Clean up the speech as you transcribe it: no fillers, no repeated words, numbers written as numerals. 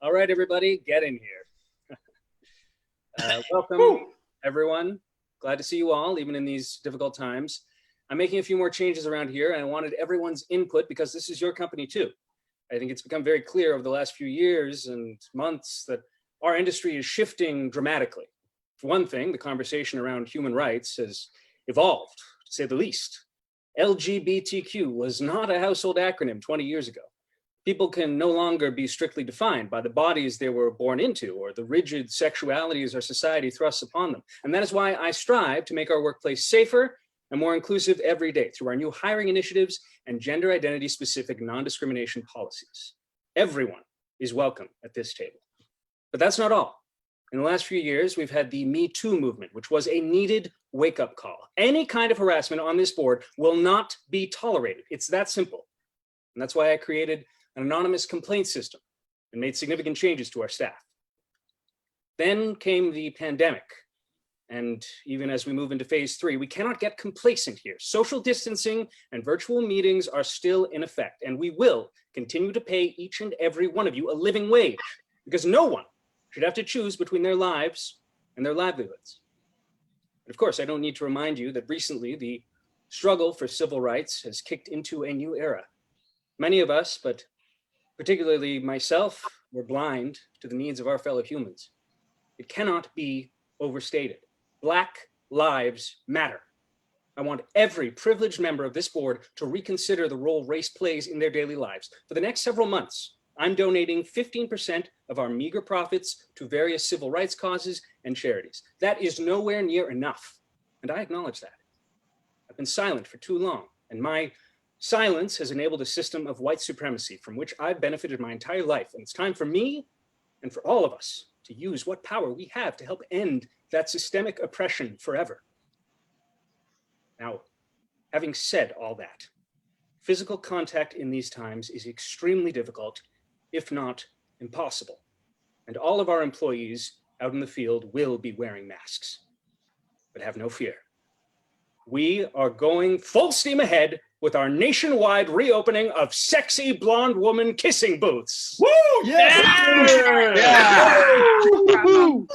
All right, everybody, get in here. Welcome, everyone. Glad to see you all, even in these difficult times. I'm making a few more changes around here, and I wanted everyone's input because this is your company too. I think it's become very clear over the last few years and months that our industry is shifting dramatically. For one thing, the conversation around human rights has evolved, to say the least. LGBTQ was not a household acronym 20 years ago. People can no longer be strictly defined by the bodies they were born into or the rigid sexualities our society thrusts upon them. And that is why I strive to make our workplace safer and more inclusive every day through our new hiring initiatives and gender identity specific non-discrimination policies. Everyone is welcome at this table. But that's not all. In the last few years, we've had the Me Too movement, which was a needed wake-up call. Any kind of harassment on this board will not be tolerated. It's that simple. And that's why I created an anonymous complaint system and made significant changes to our staff. Then came the pandemic. And even as we move into phase 3, we cannot get complacent here. Social distancing and virtual meetings are still in effect, and we will continue to pay each and every one of you a living wage because no one should have to choose between their lives and their livelihoods. And of course, I don't need to remind you that recently the struggle for civil rights has kicked into a new era. Many of us, but particularly myself, were blind to the needs of our fellow humans. It cannot be overstated. Black lives matter. I want every privileged member of this board to reconsider the role race plays in their daily lives. For the next several months, I'm donating 15% of our meager profits to various civil rights causes and charities. That is nowhere near enough, and I acknowledge that. I've been silent for too long, and my silence has enabled a system of white supremacy from which I've benefited my entire life, and it's time for me and for all of us to use what power we have to help end that systemic oppression forever. Now, having said all that, physical contact in these times is extremely difficult, if not impossible. And all of our employees out in the field will be wearing masks. But have no fear. We are going full steam ahead with our nationwide reopening of sexy blonde woman kissing booths. Woo! Yeah! Yeah! Woo!